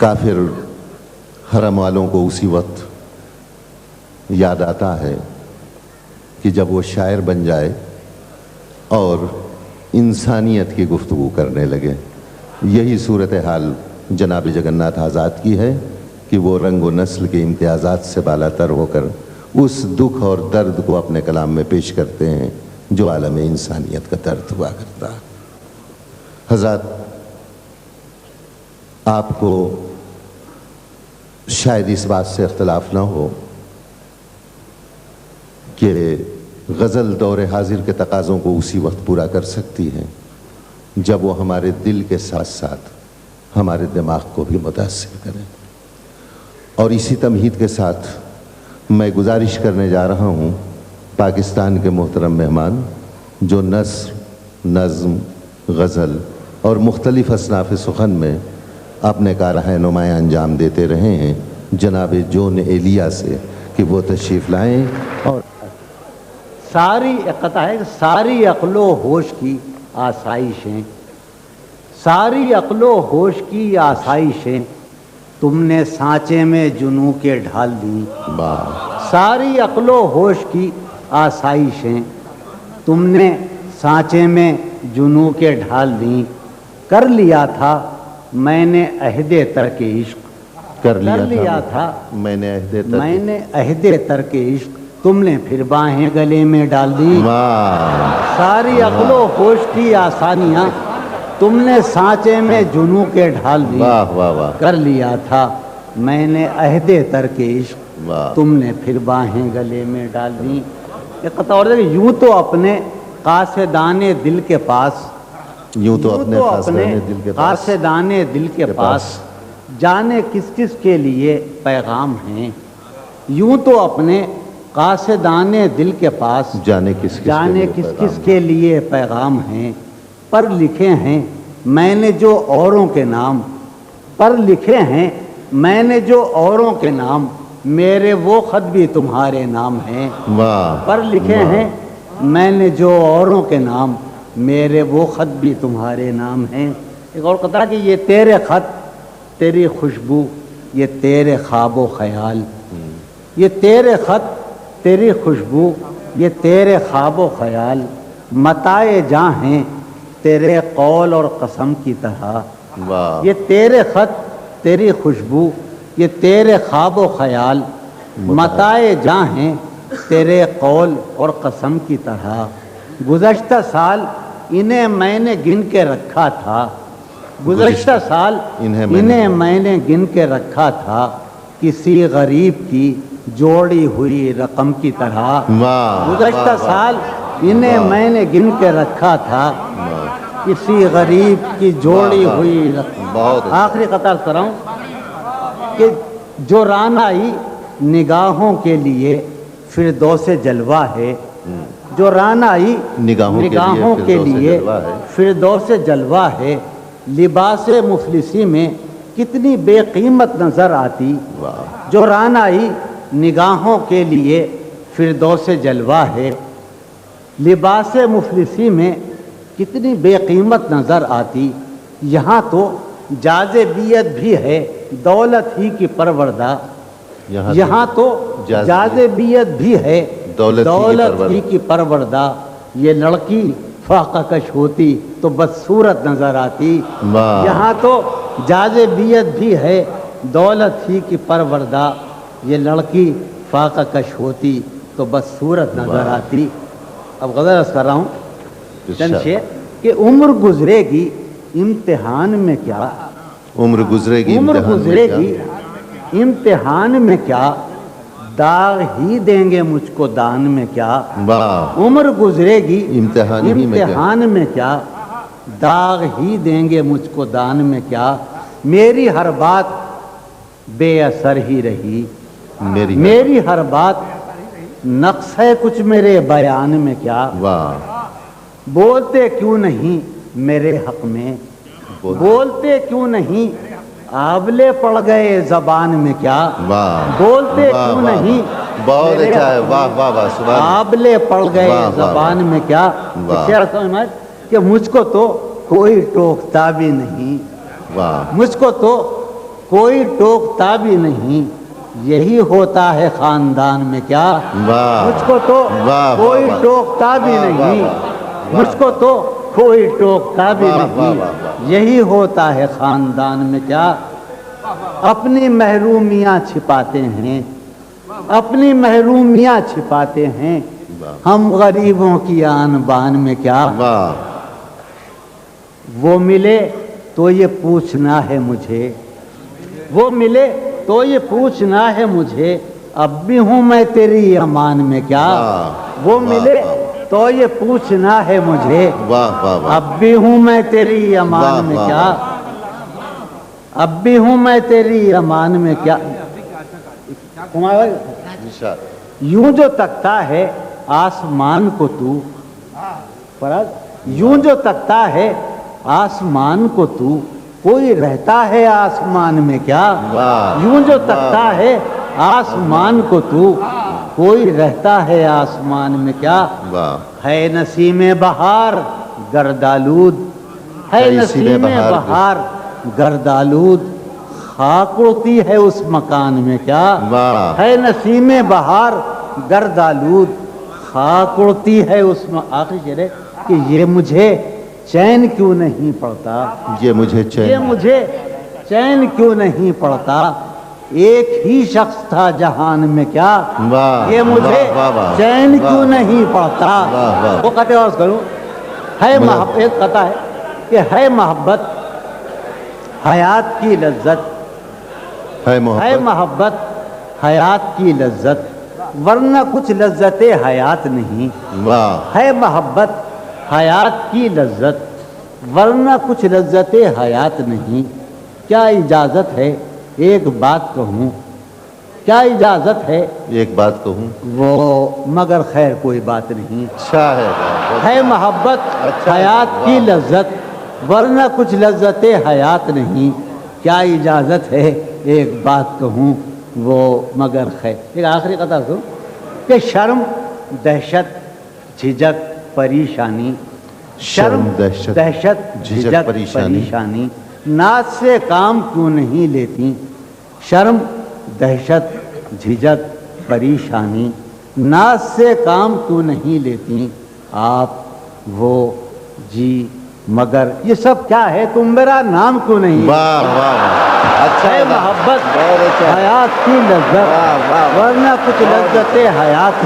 کافر حرم والوں کو اسی وقت یاد آتا ہے کہ جب وہ شاعر بن جائے اور انسانیت کی گفتگو کرنے لگے. یہی صورتحال جناب جگناتھ آزاد کی ہے کہ وہ رنگ و نسل کے امتیازات سے بالا تر ہو کر اس دکھ اور درد کو اپنے کلام میں پیش کرتے ہیں جو عالم انسانیت کا درد ہوا کرتا. حضرات، آپ کو شاید اس بات سے اختلاف نہ ہو کہ غزل دور حاضر کے تقاضوں کو اسی وقت پورا کر سکتی ہے جب وہ ہمارے دل کے ساتھ ساتھ ہمارے دماغ کو بھی متاثر کریں. اور اسی تمہید کے ساتھ میں گزارش کرنے جا رہا ہوں پاکستان کے محترم مہمان جو نثر، نظم، غزل اور مختلف اصناف سخن میں اپنے کارہائے نمایاں انجام دیتے رہے ہیں، جناب جون ایلیا سے کہ وہ تشریف لائیں. اور ساری قطع ہے، ساری عقل و ہوش کی آسائشیں، ساری عقل و ہوش کی آسائشیں تم نے سانچے میں جنوں کے ڈھال دیں. ساری عقل و ہوش کی آسائشیں تم نے سانچے میں جنوں کے ڈھال دیں. کر لیا تھا میں نے عہد ترک عشق، کر لیا تھا میں نے عہد ترک عشق، تم نے پھر باہیں گلے میں ڈال دی. ساری عقل و ہوش کی آسانیاں تم نے سانچے میں جنوں کے ڈھال دی. کر لیا تھا میں نے عہد ترک عشق، تم نے پھر باہیں گلے میں ڈال دی. ایک قطع اور دیکھیں، یوں تو اپنے قاصدان دل کے پاس، یوں تو اپنے قاصدان دل کے پاس جانے کس کس کے لیے پیغام ہیں. یوں تو اپنے قاصدان دل کے پاس جانے کس کس کے لیے پیغام ہیں. پر لکھے ہیں میں نے جو اوروں کے نام، پر لکھے ہیں میں نے جو اوروں کے نام، میرے وہ خط بھی تمہارے نام ہیں. پر لکھے ہیں میں نے جو اوروں کے نام، میرے وہ خط بھی تمہارے نام ہیں. ایک اور قطعہ کہ یہ تیرے خط، تیری خوشبو، یہ تیرے خواب و خیال، یہ تیرے خط، تیری خوشبو، یہ تیرے خواب و خیال، متاع جاں ہیں تیرے قول اور قسم کی طرح. یہ تیرے خط، تیری خوشبو، یہ تیرے خواب و خیال، متاع جاں ہیں تیرے قول اور قسم کی طرح. گزشتہ سال انہیں میں نے گن کے رکھا تھا، گزشتہ سال انہیں میں نے گن کے رکھا تھا، کسی غریب کی جوڑی ہوئی رقم کی طرح. گزشتہ سال انہیں میں نے گن کے رکھا تھا، کسی غریب کی جوڑی ہوئی رقم. آخری قطع کر رہا ہوں کہ جو رانائی نگاہوں کے لیے فردوس جلوہ ہے، جو رانائی نگاہوں کے لیے فردوس جلوہ ہے، لباس مفلسی میں کتنی بے قیمت نظر آتی. جو رانائی نگاہوں کے لیے فردوس جلوہ ہے، لباس مفلسی میں کتنی بے قیمت نظر آتی. یہاں تو جاذبیت بھی ہے دولت ہی کی پروردہ، یہاں تو جاذبیت بھی ہے دولت ہی کی پروردہ. یہ لڑکی فاقہ کش ہوتی تو بدصورت نظر آتی. یہاں تو جاذبیت بھی ہے دولت ہی کی پروردہ، یہ لڑکی فاقہ کش ہوتی تو بدصورت نظر آتی. اب غزل عرض کر رہا ہوں چنشے کہ عمر گزرے گی امتحان میں کیا، عمر گزرے گی امتحان میں کیا، داغ ہی دیں گے مجھ کو دان میں کیا. عمر گزرے گی امتحان میں کیا، داغ ہی دیں گے مجھ کو دان میں کیا. میری ہر بات بے اثر ہی رہی، میری ہر بات نقص ہے کچھ میرے بیان میں کیا. بولتے کیوں نہیں میرے حق میں، بولتے کیوں نہیں، آبلے پڑ گئے زبان میں کیا. بولتے کیوں نہیں، آبلے پڑ گئے زبان میں کیا. کہ مجھ کو تو کوئی ٹوکتا بھی نہیں، مجھ کو تو کوئی ٹوکتا بھی نہیں، یہی ہوتا ہے خاندان میں کیا؟ مجھ کو تو کوئی ٹوکتا بھی نہیں، مجھ کو تو کوئی ٹوکتا بھی نہیں، یہی ہوتا ہے خاندان میں کیا؟ اپنی محرومیاں چھپاتے ہیں، اپنی محرومیاں چھپاتے ہیں، ہم غریبوں کی آن بان میں کیا؟ وہ ملے تو یہ پوچھنا ہے مجھے، وہ ملے تو یہ پوچھنا ہے مجھے، اب بھی ہوں میں تیری امان میں کیا؟ وہ ملے تو یہ پوچھنا ہے مجھے، اب بھی ہوں میں تیری امان میں کیا؟ اب بھی ہوں میں تیری امان میں کیا؟ یوں جو تکتا ہے آسمان کو تو، یوں جو تکتا ہے آسمان کو تو، کوئی رہتا ہے آسمان میں کیا؟ یوں جو تکتا ہے آسمان کو تو، کوئی رہتا ہے آسمان میں کیا؟ ہے نسیم بہار گردآلود، ہے نسیم بہار گردآلود، خاک اڑتی ہے اس مکان میں کیا؟ ہے نسیم بہار گردآلود، خاک اڑتی ہے اس آخری شعر ہے کہ یہ مجھے چین کیوں نہیں پڑتا، یہ مجھے چین کیوں نہیں پڑتا، ایک ہی شخص تھا جہان میں کیا؟ یہ مجھے چین کیوں نہیں پڑتا۔ وہ قطع عرض کروں، ہے محبت، ایک قطع ہے کہ ہے محبت حیات کی لذت، ہے محبت حیات کی لذت، ورنہ کچھ لذت حیات نہیں، ہے محبت حیات کی لذت، ورنہ کچھ لذت حیات نہیں۔ کیا اجازت ہے ایک بات کہوں، کیا اجازت ہے ایک بات کہوں، وہ مگر خیر کوئی بات نہیں۔ اچھا ہے محبت حیات کی لذت، ورنہ کچھ لذت حیات نہیں، کیا اجازت ہے ایک بات کہوں وہ مگر خیر۔ ایک آخری قطعہ سن کہ شرم دہشت جھجک پریشانی، شرم دہشت جھجک پریشانی، ناز سے کام کیوں نہیں لیتی، شرم دہشت جھجک پریشانی، ناز سے کام کیوں نہیں لیتی آپ وہ جی مگر، یہ سب کیا ہے، تم میرا نام کیوں نہیں؟ ہے محبت حیات کی لذت، ورنہ کچھ لذت حیات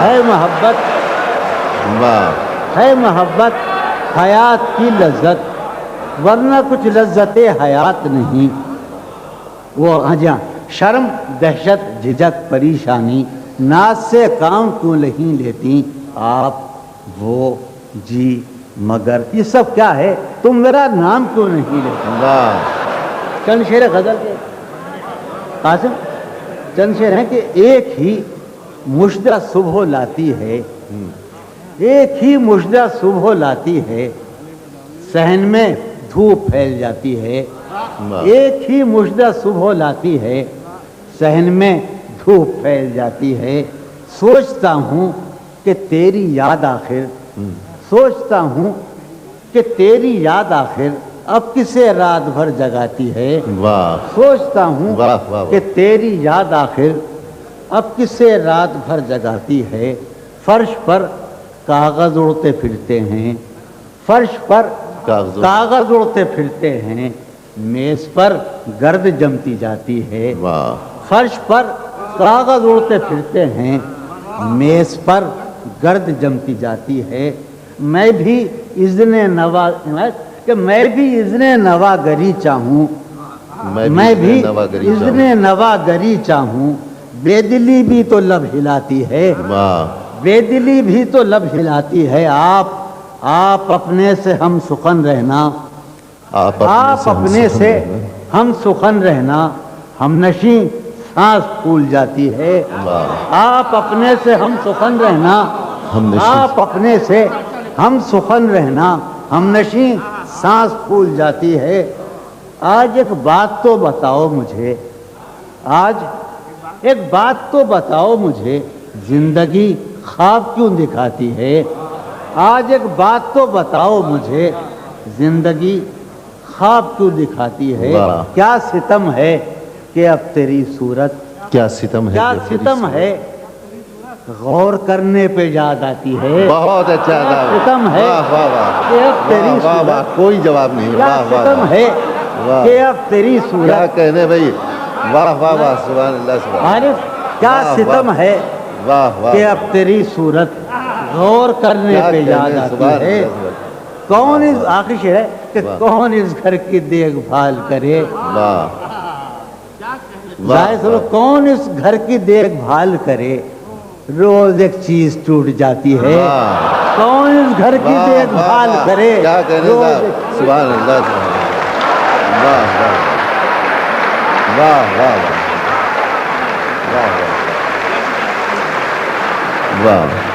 ہے محبت، ہے محبت حیات کی لذت، ورنہ کچھ لذت حیات نہیں۔ وہ ہاں شرم دہشت جھجک پریشانی، ناز سے کام کیوں نہیں لیتی آپ وہ جی مگر، یہ سب کیا ہے، تم میرا نام کیوں نہیں لیتے؟ چند شعر غزل کے قاسم، چند شعر ہیں کہ ایک ہی مژدہ صبح لاتی ہے، ایک ہی مژدہ صبح لاتی ہے، صحن میں دھوپ پھیل جاتی ہے، ایک ہی مژدہ صبح لاتی ہے، صحن میں دھوپ پھیل جاتی ہے، سوچتا ہوں کہ تیری یاد آخر، سوچتا ہوں کہ تیری یاد آخر اب کسے رات بھر جگاتی ہے، سوچتا ہوں کہ تیری یاد آخر اب کسے رات بھر جگاتی ہے، فرش پر کاغذ اڑتے پھرتے ہیں، فرش پر کاغذ اڑتے پھرتے ہیں، میز پر گرد جمتی جاتی ہے، فرش پر کاغذ اڑتے پھرتے ہیں، میز پر گرد جمتی جاتی ہے، میں بھی اذن نوا کہ میں بھی اذن نواگری چاہوں، میں بھی اذن نواگری چاہوں، بے دلی بھی تو لب ہلاتی ہے، بے دلی بھی تو لب ہلاتی ہے، آپ اپنے سے ہم سخن رہنا، آپ اپنے سے ہم سخن رہنا، ہم نشیں سانس پھول جاتی ہے، آپ اپنے سے ہم سخن رہنا، آپ اپنے سے ہم سخن رہنا، ہم نشیں سانس پھول جاتی ہے۔ آج ایک بات تو بتاؤ مجھے، آج ایک بات تو بتاؤ مجھے، زندگی خواب کیوں دکھاتی ہے، آج ایک بات تو بتاؤ مجھے، زندگی خواب کیوں دکھاتی ہے؟ واہ۔ کیا ستم ہے کہ اب تیری صورت، کیا ستم ہے کیا کہ تیری ستم ہے غور کرنے پہ یاد آتی ہے؟ بہت اچھا کیا تھا، ستم ہے واہ واہ واہ، کہ اب تیری واہ واہ واہ، صورت، کوئی جواب نہیں، کیا واہ واہ ستم واہ، ہے واہ، کہ اب تیری کیا صورت، کہنے بھائی، واہ واہ واہ، سبحان اللہ سبحان اللہ، عارف کیا واہ، ستم واہ، ہے واہ واہ، کہ اب تیری صورت غور کرنے کیا پہ کہنے، یاد آتی سبحان ہے؟ اللہ سبحان اللہ، کون اس آخر شعر ہے کہ واہ۔ کون اس گھر کی دیکھ بھال کرے؟ واہ ظاہر سنو، کون اس گھر کی دیکھ بھال کرے؟ روز ایک چیز ٹوٹ جاتی ہے، واہ، کون اس گھر کی واہ، دیکھ واہ، بھال واہ، کرے؟ کیا کہنے روز صاحب، ایک- سبحان اللہ سبحان اللہ، واہ واہ واہ واہ واہ واہ واہ واہ